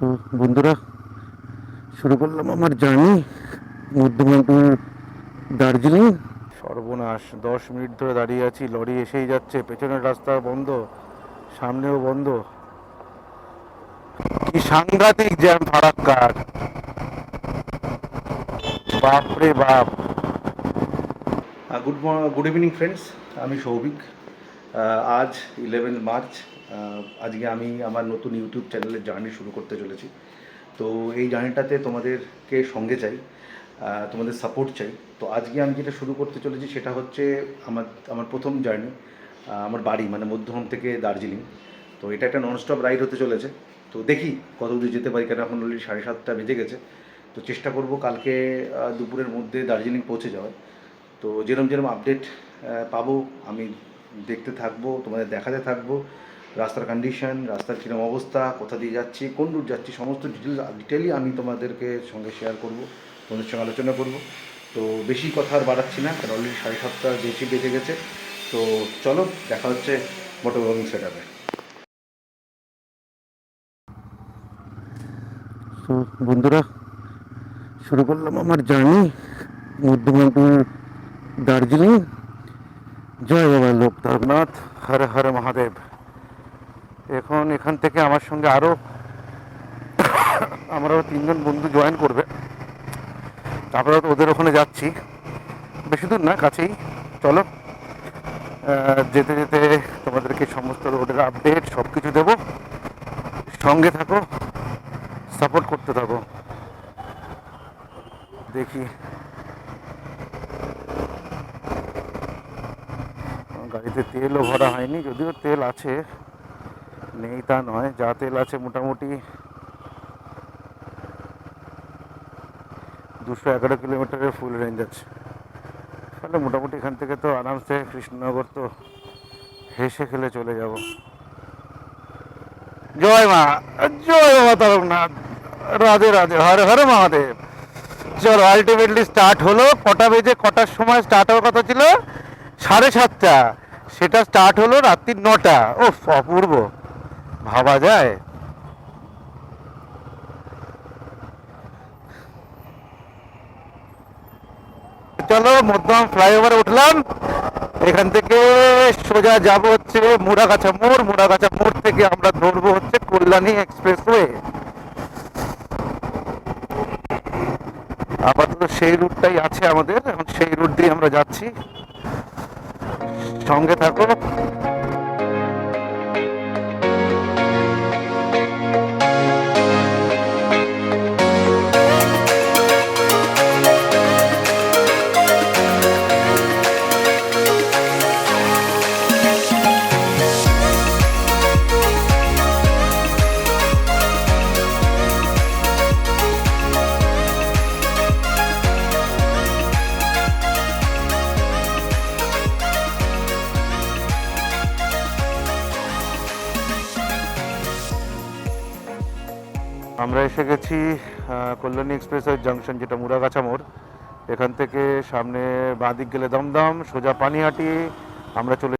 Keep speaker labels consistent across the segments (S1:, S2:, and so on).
S1: তো বন্ধুরা, শুরু করলাম আমার জার্নি মধ্যমন্টুর দার্জিলিং। সর্বনাশ, 10 মিনিট ধরে দাঁড়িয়ে আছি, লরি এসেই যাচ্ছে, পেছনের রাস্তা বন্ধ, সামনেও বন্ধ। কি সাংঘাতিক জ্যাম ফারাক্কার, বাপরে বাপ। গুড ইভিনিং ফ্রেন্ডস, আমি সৌভিক। আজ 11 মার্চ। আজকে আমি আমার নতুন ইউটিউব চ্যানেলের জার্নি শুরু করতে চলেছি। তো এই জার্নিটাতে তোমাদেরকে সঙ্গে চাই, তোমাদের সাপোর্ট চাই। তো আজকে আমি যেটা শুরু করতে চলেছি সেটা হচ্ছে আমার প্রথম জার্নি, আমার বাড়ি মানে মধ্যম থেকে দার্জিলিং। তো এটা একটা ননস্টপ রাইড হতে চলেছে। তো দেখি কত দূর যেতে পারি, কেন এখন অলরেডি 7:30 বেজে গেছে। তো চেষ্টা করব কালকে দুপুরের মধ্যে দার্জিলিং পৌঁছে যাওয়ার। তো যেরকম আপডেট পাবো আমি দেখতে থাকবো, তোমাদের দেখাতে থাকবো রাস্তার কন্ডিশন, রাস্তার কীরকম অবস্থা, কোথা দিয়ে যাচ্ছি, কোন রুট যাচ্ছি, সমস্ত ডিটেলই আমি তোমাদেরকে সঙ্গে শেয়ার করব, তোমাদের সঙ্গে আলোচনা করব। তো বেশি কথা আর বাড়াচ্ছি না, কারণ অলরেডি 7:30 বেজে গেছে। তো চলো, দেখা হচ্ছে মোটর ব্লগিং সেট আপে। তো বন্ধুরা, শুরু করলাম আমার জার্নি মধ্যমন্টুর দার্জিলিং। জয় বাবা লোক তারকনাথ, হর হর মহাদেব। এখান থেকে আমার সঙ্গে আমরাও 3জন বন্ধু জয়েন করবে। তারপরে ওদের ওখানে যাচ্ছি, বেশি দূর না, কাছেই। চলো, যেতে যেতে তোমাদেরকে সমস্ত রোডের আপডেট সব কিছু দেবো। সঙ্গে থাকো, সাপোর্ট করতে থাকো। দেখি, গাড়িতে তেলও ভরা হয়নি, যদিও তেল আছে, নেই তা নয়, যা তেল আছে মোটামুটি 211 কিলোমিটারের ফুল রেঞ্জ আছে। তাহলে মোটামুটি এখান থেকে তো আরামসে কৃষ্ণনগর তো হেসে খেলে চলে যাব। জয় মা, জয় বাবা তারকনাথ, রাধে রাধে, হর হর মহাদেব। চলো, আলটিমেটলি স্টার্ট হলো। কটার সময় স্টার্ট হওয়ার কথা ছিল? 7:30। সেটা স্টার্ট হলো রাত্রি 9টা। ও অপূর্ব, ভাবা যায়। চলো, মধ্যম ফ্লাইওভারে উঠলাম। এখান থেকে সোজা যাব হচ্ছে মুড়াগাছা মোড় থেকে আমরা ধরবো হচ্ছে কল্যাণী এক্সপ্রেসওয়ে। আপাতত সেই রুটটাই আছে আমাদের, এখন সেই রুট দিয়ে আমরা যাচ্ছি। সঙ্গে থাকো। আমরা এসে গেছি কল্যাণী এক্সপ্রেসওয়ে জাংশন, যেটা মুড়াগাছা মোড়। এখান থেকে সামনে বাঁ দিক গেলে দমদম, সোজা পানিহাটি আমরা চলে।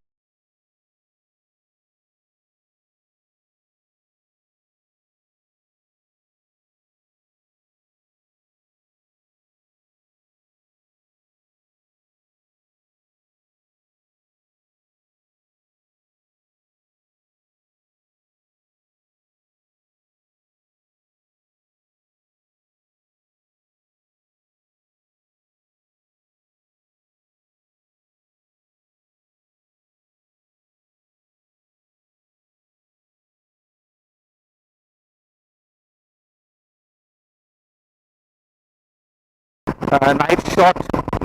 S1: নাইট শট,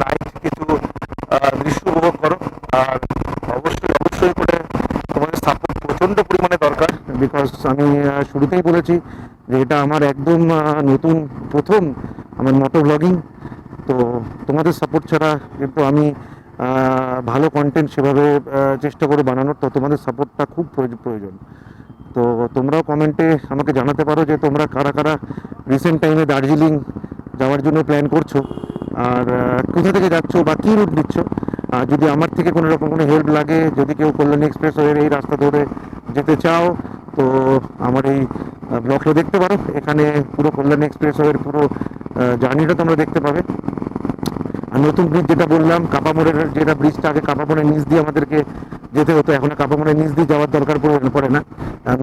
S1: নাইট কিছু দৃশ্য উপভোগ করো। আর অবশ্যই করে তোমাদের সাপোর্ট প্রচণ্ড পরিমাণে দরকার, বিকজ আমি শুরুতেই বলেছি যে এটা আমার একদম নতুন প্রথম আমার মোটো ব্লগিং। তো তোমাদের সাপোর্ট ছাড়া কিন্তু আমি ভালো কন্টেন্ট সেভাবে চেষ্টা করে বানানোর, তো তোমাদের সাপোর্টটা খুব প্রয়োজন। তো তোমরাও কমেন্টে আমাকে জানাতে পারো যে তোমরা কারা কারা রিসেন্ট টাইমে দার্জিলিং যাওয়ার জন্য প্ল্যান করছো, আর কোথা থেকে যাচ্ছ বা কী রুট দিচ্ছ। যদি আমার থেকে কোনো রকম কোনো হেল্প লাগে, যদি কেউ কল্যাণী এক্সপ্রেসওয়ের এই রাস্তা ধরে যেতে চাও, তো আমার এই
S2: ব্লগটা দেখতে পারো। এখানে পুরো কল্যাণী এক্সপ্রেসওয়ের পুরো জার্নিটা তোমরা দেখতে পাবে। আর নতুন ব্রিজ যেটা বললাম, কাপামোড়ের যেটা ব্রিজটা আগে কাপামোড়ের নিচ দিয়ে আমাদেরকে যেতে হতো, এখন কাপামোড়ের নিচ দিয়ে যাওয়ার দরকার পড়ে না।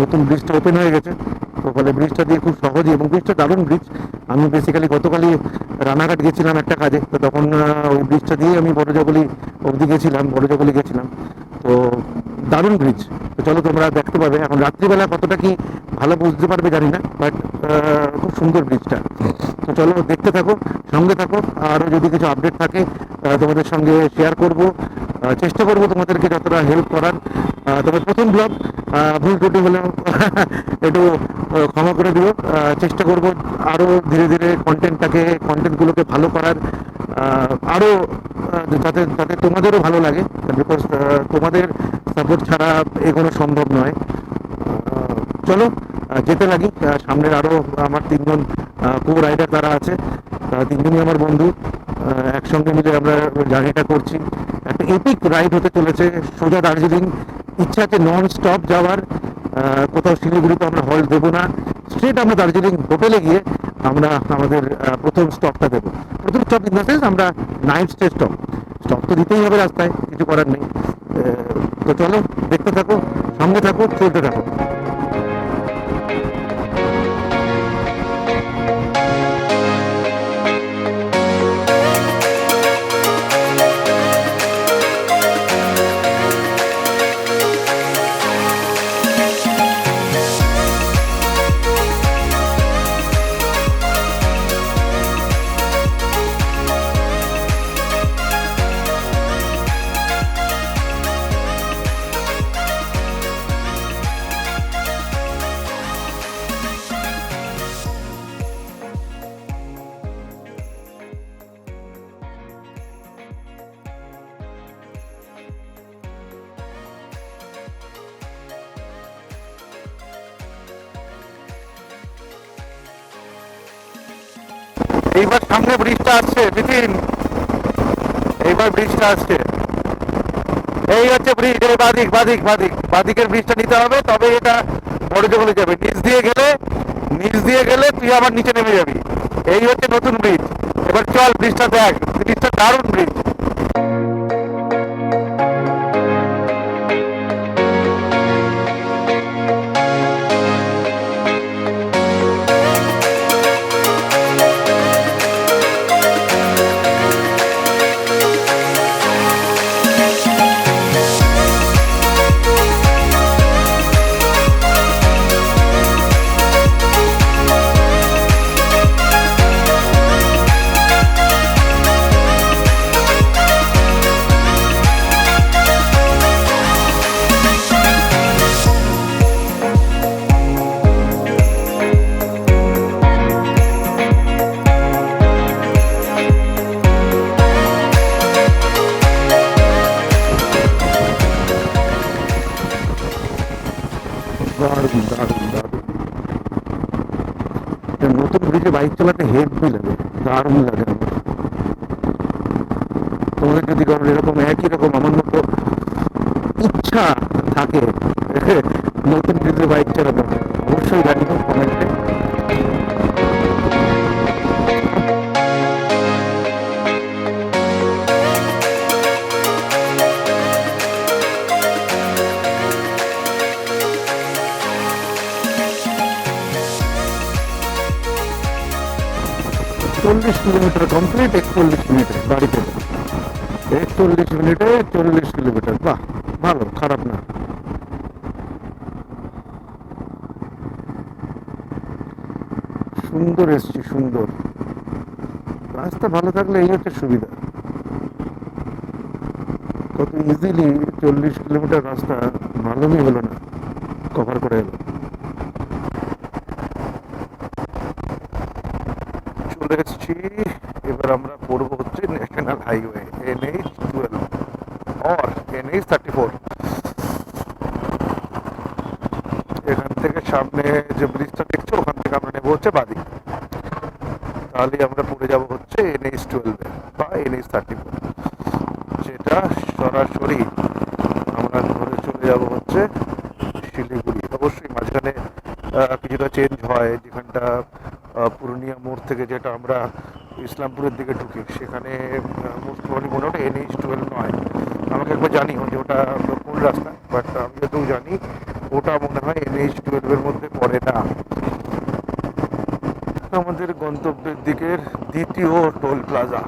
S2: নতুন ব্রিজটা ওপেন হয়ে গেছে, তো ফলে ব্রিজটা দিয়ে খুব সহজেই, এবং ব্রিজটা দারুণ ব্রিজ। আমি বেসিক্যালি গতকালই রানাঘাট গেছিলাম একটা কাজে, তো তখন ওই ব্রিজটা দিয়ে আমি বড়জগলি অবধি গেছিলাম, বড়জগলি গেছিলাম। তো দারুণ ব্রিজ। তো চলো তোমরা দেখতে পাবে। এখন রাত্রিবেলা কতটা কি ভালো বুঝতে পারবে জানি না, বাট খুব সুন্দর ব্রিজটা। তো চলো দেখতে থাকো, সঙ্গে থাকো। আরও যদি কিছু আপডেট থাকে তোমাদের সঙ্গে শেয়ার করব, চেষ্টা করব তোমাদেরকে যতটা হেল্প করার। তবে প্রথম ব্লগ, ভুল ত্রুটি হলেও একটু ক্ষমা করে দিও। চেষ্টা করব আরও ধীরে ধীরে কন্টেন্টগুলোকে ভালো করার, আরও যাতে যাতে তোমাদেরও ভালো লাগে, বিকজ তোমাদের সাপোর্ট ছাড়া এগোনো সম্ভব নয়। চলো যেতে লাগি। সামনের আরও আমার 3জন কো রাইডার তারা আছে, তিনজনই আমার বন্ধু। একসঙ্গে মিলে আমরা জার্নিটা করছি। একটা এপিক রাইড হতে চলেছে, সোজা দার্জিলিং। ইচ্ছা আছে নন স্টপ যাওয়ার, কোথাও শিলিগুড়িতে আমরা হল্ট দেবো না, স্ট্রেট আমরা দার্জিলিং হোটেলে গিয়ে আমরা আমাদের প্রথম স্টপটা দেবো। প্রথম স্টপ ইন দ্য সেন্স আমরা নাইট স্টে স্টপ। স্টপ তো দিতেই হবে রাস্তায়, কিছু করার নেই। তো চলো দেখতে থাকো, সঙ্গে থাকো, চলতে থাকো। এইবার সামনে ব্রিজটা আসছে বিপিন, এইবার ব্রিজটা আসছে। এই হচ্ছে ব্রিজ, এই বাদিকের ব্রিজটা নিতে হবে, তবে এটা বড়জগলি যাবে। নিচ দিয়ে গেলে তুই আবার নিচে নেমে যাবি। এই হচ্ছে নতুন ব্রিজ। এবার চল ব্রিজটা দেখ, ব্রিজটা দারুণ ব্রিজ। নতুন ব্রিজে বাইক চালাতে হেভি লাগে, দারুণ লাগে আমার। তোমাদের যদি কারণ এরকম একই রকম আমার মতো ইচ্ছা থাকে নতুন ব্রিজে বাইক চালাতে, অবশ্যই জানিও কমেন্টে। চল্লিশ কিলোমিটার কমপ্লিট, 41 মিনিটে বাড়িতে। 41 মিনিটে 40 কিলোমিটার, বাহ ভালো, খারাপ না। সুন্দর এসছি, সুন্দর রাস্তা ভালো থাকলে এই হচ্ছে সুবিধা। কত ইজিলি 40 কিলোমিটার রাস্তা মালুমই হলো না, কভার করে এলো। চলে এসেছি, এবার আমরা পড়বো হচ্ছে national highway NH12 or NH34। এখান থেকে সামনে যে ব্রিজটা দেখছো ওখান থেকে আমরা নেবো হচ্ছে বাদিক, তাহলে আমরা পড়ে যাব হচ্ছে NH12 বা NH34, যেটা সরাসরি আমরা ধরে চলে যাব হচ্ছে শিলিগুড়ি। অবশ্যই মাঝখানে কিছুটা চেঞ্জ হয়, যেখানটা পুরুলিয়া মোড় থেকে যেটা আমরা ইসলামপুরের দিকে ঢুকি, সেখানে মোস্ট প্রবলি মনে হয় NH-12 নয়। আমাকে একবার জানিও যে ওটা কোন রাস্তা, বাট আমি যতটুকু জানি ওটা মনে হয় NH-12-এর মধ্যে পড়ে না। আমাদের গন্তব্যের দিকের দ্বিতীয় টোল প্লাজা,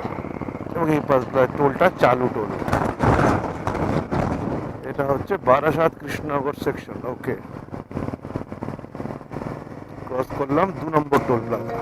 S2: এবং এই টোলটা চালু টোল। এটা হচ্ছে বারাসাত কৃষ্ণনগর সেকশন। ওকে, ক্রস করলাম 2 নম্বর টোল প্লাজা।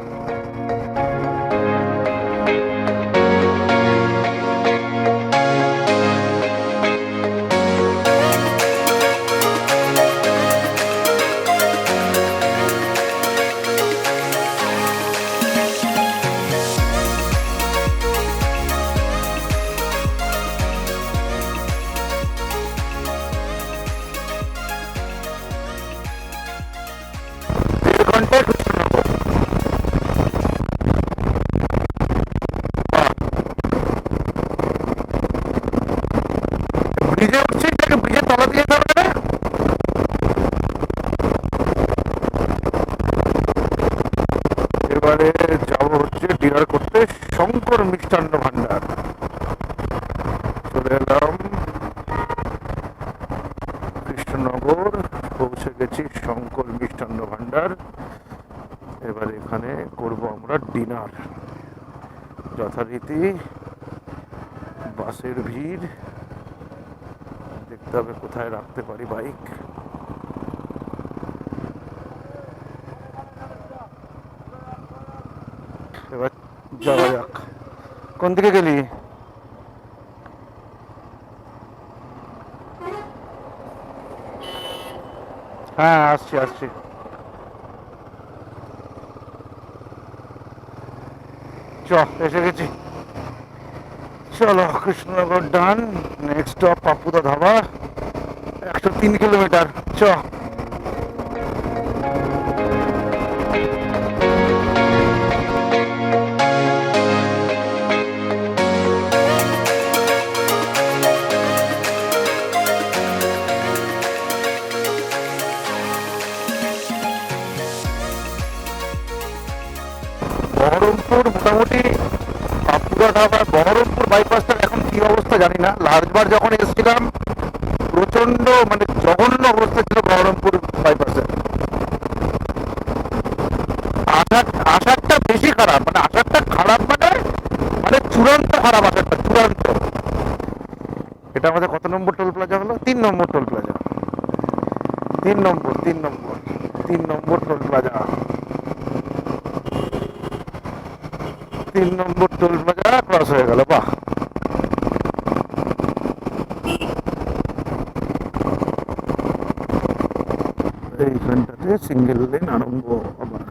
S2: ব্রিজে উঠছি, ব্রিজের তলা দিয়ে যাবে না। এবারে যাবো হচ্ছে ডিনার করতে শঙ্কর মিষ্টান্ন ভান্ডার। চলে এলাম কৃষ্ণনগর, পৌঁছে গেছি শঙ্কর মিষ্টান্ন ভান্ডার। এবার এখানে করব আমরা ডিনার। যথারীতি বাসের ভিড়, দেখতে হবে কোথায় রাখতে পারি বাইক। এবার যাওয়া যাক। কোন দিকে গেলি? হ্যাঁ, আসছি আসছি। এসে গেছি। চলো, Krishnanagar done. Next stop Papuda dhaba, 103 kilometre. Baharampur মোটামুটি পাপুদা ধাবা, বহরমপুর বাইপাসটার এখন কি অবস্থা জানি না। লাস্টবার যখন এসেছিলাম প্রচন্ড মানে জঘন্য অবস্থা ছিল বহরমপুর বাইপাসে। আসারটা বেশি খারাপ, মানে আসারটা খারাপ মানে মানে চূড়ান্ত খারাপ, আসারটা চূড়ান্ত। এটা আমাদের কত নম্বর টোল প্লাজা হলো? 3 নম্বর টোল প্লাজা। 3 নম্বর টোল প্লাজা। 3 নম্বর টোল প্লাজা ক্রস হয়ে গেল। বাহ, এইখানটাতে সিঙ্গেল লেন আরম্ভ আবার।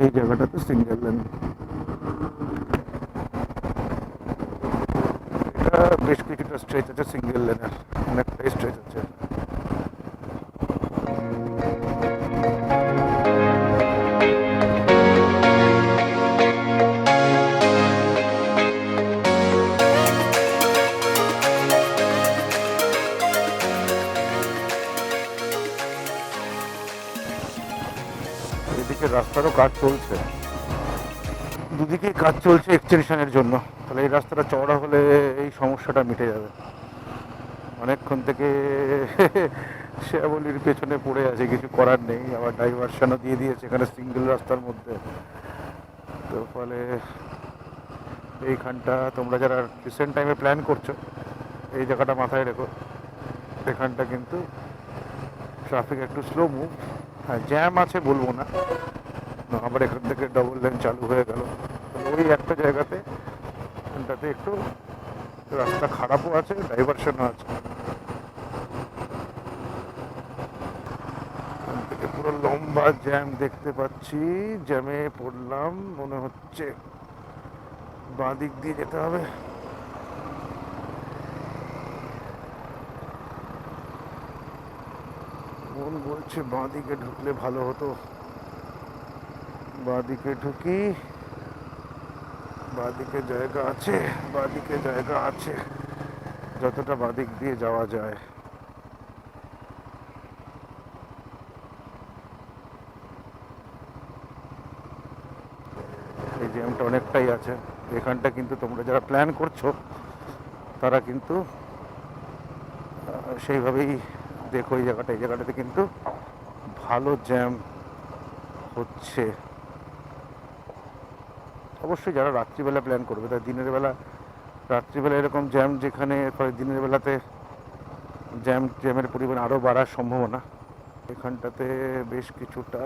S2: এই জায়গাটাতে সিঙ্গেল লেন। এটা বেশ কিছুটা স্ট্রেচ আছে সিঙ্গেল লেনের, অনেকটাই স্ট্রেচ আছে। এদিকে রাস্তারও কাজ চলছে, দুদিকেই কাজ চলছে এক্সটেনশনের জন্য। তাহলে এই রাস্তাটা চওড়া হলে এই সমস্যাটা মিটে যাবে। অনেকক্ষণ থেকে শ্যাবলির পেছনে পড়ে আছে, কিছু করার নেই। আবার ডাইভারশনও দিয়ে দিয়েছে এখানে সিঙ্গেল রাস্তার মধ্যে। তো ফলে এইখানটা তোমরা যারা রিসেন্ট টাইমে প্ল্যান করছো, এই জায়গাটা মাথায় রেখো। এখানটা কিন্তু ট্রাফিক একটু স্লো মুভ। হ্যাঁ, জ্যাম আছে বলবো না, আবার এখান থেকে ডবল লেন চালু হয়ে গেল। ওই একটা জায়গাতে এখানটাতে একটু রাস্তা খারাপও আছে, ডাইভারশনও আছে। পুরো লম্বা জ্যাম দেখতে পাচ্ছি, জ্যামে পড়লাম। মনে হচ্ছে বাঁ দিক দিয়ে যেতে হবে। মন বলছে বাঁ দিকে ঢুকলে ভালো হতো। বাঁ দিকে ঢুকি, বাঁদিকে জায়গা আছে, বাঁদিকে জায়গা আছে, যতটা বাঁদিক দিয়ে যাওয়া যায়। জ্যামটা অনেকটাই আছে। এখানটা কিন্তু তোমরা যারা প্ল্যান করছো তারা কিন্তু সেইভাবেই দেখো এই জায়গাটাতে কিন্তু ভালো জ্যাম হচ্ছে। অবশ্যই যারা রাত্রিবেলা প্ল্যান করবে, তার দিনের বেলা রাত্রিবেলা এরকম জ্যাম যেখানে, ফলে দিনের বেলাতে জ্যামের পরিমাণ আরও বাড়ার সম্ভাবনা। এখানটাতে বেশ কিছুটা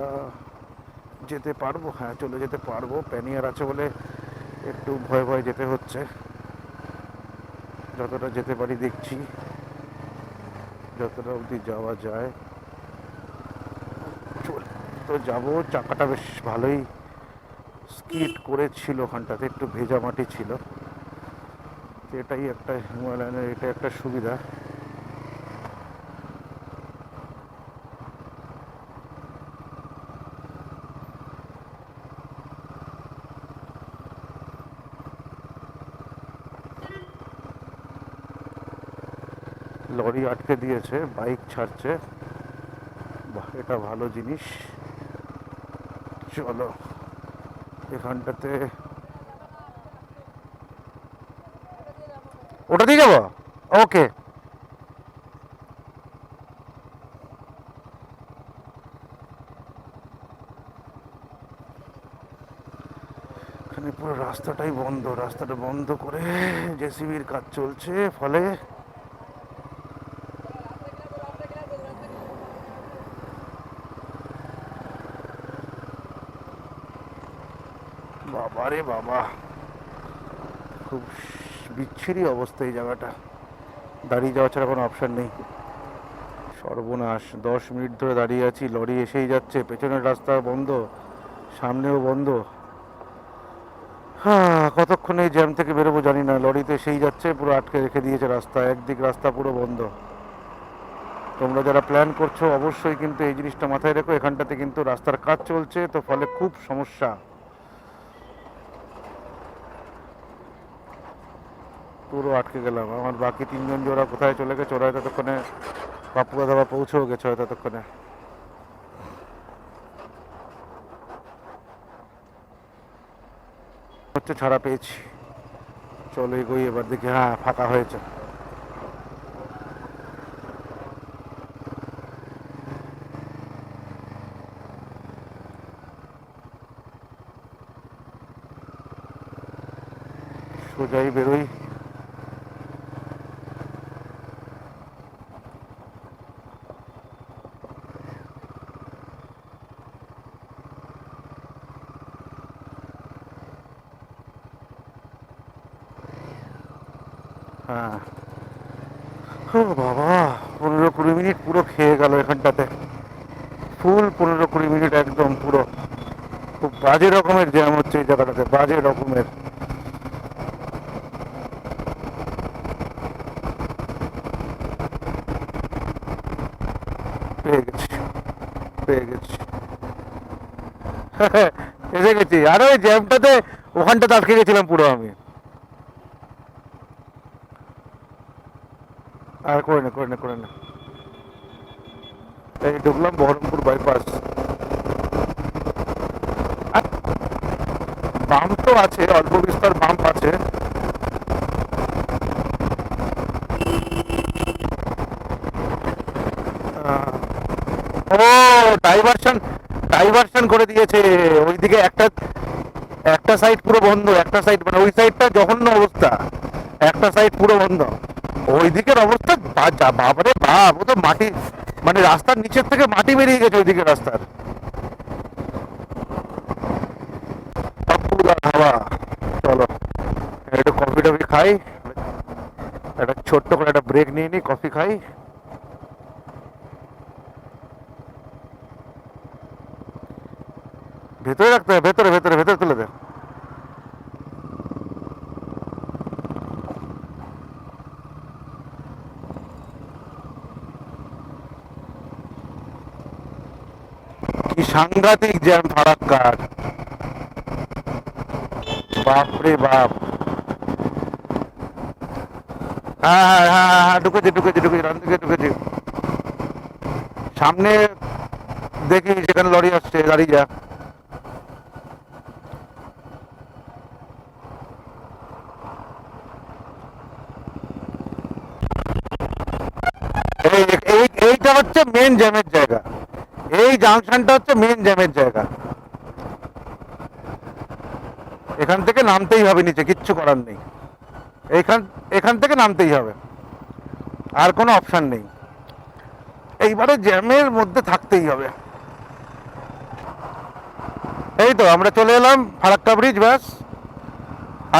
S2: যেতে পারবো, হ্যাঁ চলে যেতে পারবো। প্যানিয়ার আছে বলে একটু ভয়ে ভয়ে যেতে হচ্ছে। যতটা যেতে পারি দেখছি, যতটা অবধি যাওয়া যায় চলে তো যাবো। চাকাটা বেশ ভালোই স্কিড করেছিল, ওখানটাতে একটু ভেজা মাটি ছিল। এটাই একটা হিমালয়ানের, এটা একটা সুবিধা। লরি আটকে দিয়েছে, বাইক ছাড়ছে, বাহ এটা ভালো জিনিস। চলো এখানটাতে ওটা দিয়ে যাবো, ওকে। এখানে পুরো রাস্তাটাই বন্ধ, রাস্তাটা বন্ধ করে জেসিবির কাজ চলছে, ফলে বাবারে বাবা, খুব বিচ্ছিরি অবস্থা এই জায়গাটা। দাঁড়িয়ে যাওয়া ছাড়া কোনো অপশান নেই। সর্বনাশ, 10 মিনিট ধরে দাঁড়িয়ে আছি, লরি এসেই যাচ্ছে, পেছনের রাস্তা বন্ধ, সামনেও বন্ধ। হ্যাঁ কতক্ষণ এই জ্যাম থেকে বেরোবো জানি না। লরিতে এসেই যাচ্ছে, পুরো আটকে রেখে দিয়েছে রাস্তা, একদিক রাস্তা পুরো বন্ধ। তোমরা যারা প্ল্যান করছো অবশ্যই কিন্তু এই জিনিসটা মাথায় রেখো, এখানটাতে কিন্তু রাস্তার কাজ চলছে, তো ফলে খুব সমস্যা। পুরো আটকে গেলাম। আমার বাকি 3জন যে ওরা কোথায় চলে গেছে, ওরা ততক্ষণে বাপু দাদা পৌঁছেও গেছে হয়তো ততক্ষণে। হচ্ছে ছাড়া পেয়েছি, চলো এগোই এবার, দেখি। হ্যাঁ ফাঁকা হয়েছে। সোজাই বেরোই। হ্যাঁ ও বাবা, 15-20 মিনিট পুরো খেয়ে গেল এখানটাতে, ফুল 15-20 মিনিট একদম পুরো। খুব বাজে রকমের জ্যাম হচ্ছে এই জায়গাটাতে, বাজে রকমের। পেয়ে গেছি, পেয়ে গেছি। এসে গেছি। আরে ওই জ্যামটাতে ওখানটাতে আটকে গেছিলাম পুরো আমি। আর করে না, করে না, করে না। এই ঢুকলাম বহরমপুর বাইপাস। বাম্প তো আছে, অল্প বিস্তর বাম্প আছে। ও ডাইভারশন, ডাইভারশন করে দিয়েছে ওইদিকে। একটা একটা সাইড পুরো বন্ধ, একটা সাইড মানে ওই সাইডটা জঘন্য অবস্থা, একটা সাইড পুরো বন্ধ। ওইদিকের অবস্থা বাবারে বাপ, ও তো মাটি, মানে রাস্তার নিচের থেকে মাটি বেরিয়ে গেছে ওইদিকে রাস্তার। হাওয়া। চলো একটু কফি টফি খাই, একটা ছোট্ট করে একটা ব্রেক নিয়ে নিই, কফি খাই। ভেতরে রাখতে হবে, ভেতরে ভেতরে ভেতরে তুলে দে। কি সাংঘাতিক জ্যাম ফারাক্কার, বাপরে বাপ। হ্যাঁ হ্যাঁ হ্যাঁ হ্যাঁ, ঢুকেছি ঢুকেছি ঢুকেছি, রান থেকে ঢুকেছি। সামনে দেখি যেখানে লরি আসছে, গাড়ি যা। মেন জ্যামের জায়গা, এই জাংশনটা হচ্ছে মেন জ্যামের জায়গা। এখান থেকে নামতেই হবে নিচে, কিচ্ছু করার নেই। এখান থেকে নামতেই হবে, আর কোনো অপশান নেই। এইবারে জ্যামের মধ্যে থাকতেই হবে। এই তো আমরা চলে এলাম ফারাক্কা ব্রিজ, ব্যাস।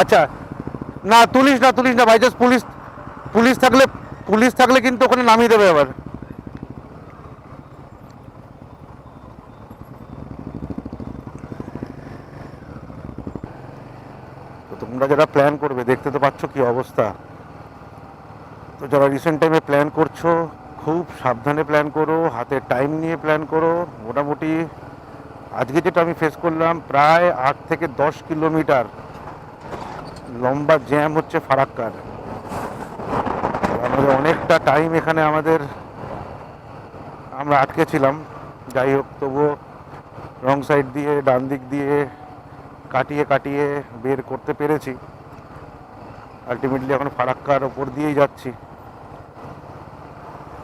S2: আচ্ছা, না তুলিস না ভাই, জাস্ট পুলিশ থাকলে কিন্তু ওখানে নামিয়ে দেবে আবার। তো তোমরা যারা প্ল্যান করবে, দেখতে তো পাচ্ছ কি অবস্থা। তো যারা রিসেন্ট টাইমে প্ল্যান করছো, খুব সাবধানে প্ল্যান করো, হাতে টাইম নিয়ে প্ল্যান করো। মোটামুটি আজকে যেটা আমি ফেস করলাম, প্রায় 8 থেকে 10 কিলোমিটার লম্বা জ্যাম হচ্ছে ফারাক্কার। আমাদের অনেকটা টাইম এখানে আমরা আটকে ছিলাম। যাই হোক, তবুও রং সাইড দিয়ে, ডান দিক দিয়ে কাটিয়ে বের করতে পেরেছি। আলটিমেটলি এখন ফারাক্কার ওপর দিয়েই যাচ্ছি।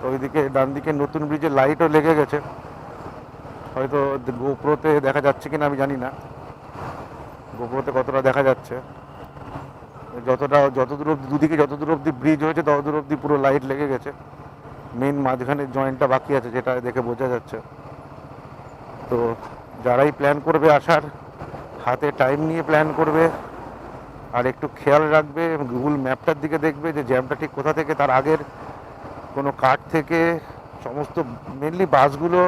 S2: ওইদিকে ডান দিকে নতুন ব্রিজে লাইটও লেগে গেছে, হয়তো গোপ্রোতে দেখা যাচ্ছে কিনা আমি জানি না, গোপ্রোতে কতটা দেখা যাচ্ছে। যতদূর অব্দি, দুদিকে যতদূর অব্দি ব্রিজ হয়েছে ততদূর অব্দি পুরো লাইট লেগে গেছে। মেন মাঝখানের জয়েন্টটা বাকি আছে, যেটা দেখে বোঝা যাচ্ছে। তো যারাই প্ল্যান করবে আসার, হাতে টাইম নিয়ে প্ল্যান করবে, আর একটু খেয়াল রাখবে, গুগল ম্যাপটার দিকে দেখবে যে জ্যামটা ঠিক কোথা থেকে। তার আগের কোনো কাঠ থেকে সমস্ত, মেনলি বাসগুলো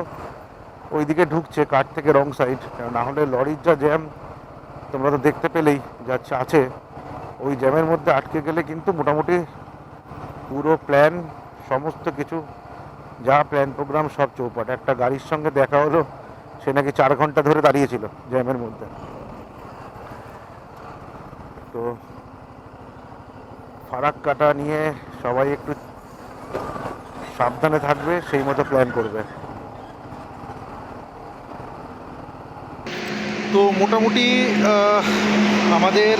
S2: ওইদিকে ঢুকছে কাঠ থেকে রং সাইড, না হলে লরির যা জ্যাম তোমরা তো দেখতে পেলেই যাচ্ছে আছে। ওই জ্যামের মধ্যে আটকে গেলে কিন্তু মোটামুটি পুরো প্ল্যান, সমস্ত কিছু যা প্ল্যান প্রোগ্রাম সব চৌপাট। একটা গাড়ির সঙ্গে দেখা হলো, সে নাকি 4 ঘন্টা ধরে দাঁড়িয়েছিল জ্যামের মধ্যে। তো ফারাক্কাটা নিয়ে সবাই একটু সাবধানে থাকবে, সেই মতো প্ল্যান করবে।
S1: তো মোটামুটি আমাদের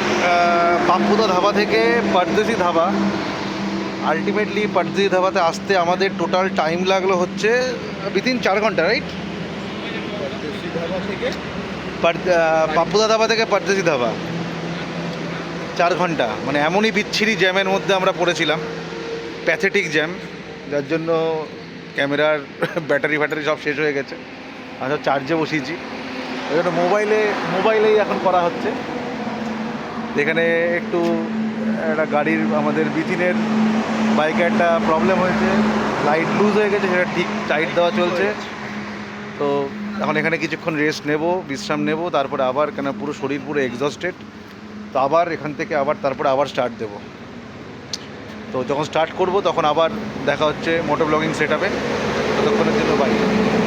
S1: পাপ্পুদা ধাবা থেকে পরদেশি ধাবা, আলটিমেটলি পরদেশি ধাবাতে আসতে আমাদের টোটাল টাইম লাগলো হচ্ছে উইদিন 4 ঘন্টা, রাইট?
S3: পরদেশি ধাবা থেকে
S1: পাপ্পুদা ধাবা থেকে পরদেশি ধাবা 4 ঘন্টা। মানে এমনই বিচ্ছিরি জ্যামের মধ্যে আমরা পড়েছিলাম, প্যাথেটিক জ্যাম, যার জন্য ক্যামেরার ব্যাটারি সব শেষ হয়ে গেছে। আচ্ছা, চার্জে বসিয়েছি, ওই জন্য মোবাইলেই এখন করা হচ্ছে। এখানে একটু একটা গাড়ির, আমাদের বিতিনের বাইকে একটা প্রবলেম হয়েছে, লাইট লুজ হয়ে গেছে, সেটা ঠিক টাইট দেওয়া চলছে। তো এখন এখানে কিছুক্ষণ রেস্ট নেব, বিশ্রাম নেব, তারপরে আবার, কেন পুরো শরীর পুরো এক্সস্টেড, তো আবার এখান থেকে তারপরে আবার স্টার্ট দেব। তো যখন স্টার্ট করব তখন আবার দেখা হচ্ছে মোটো ব্লগিং সেট আপে। ততক্ষণের জন্য বাই।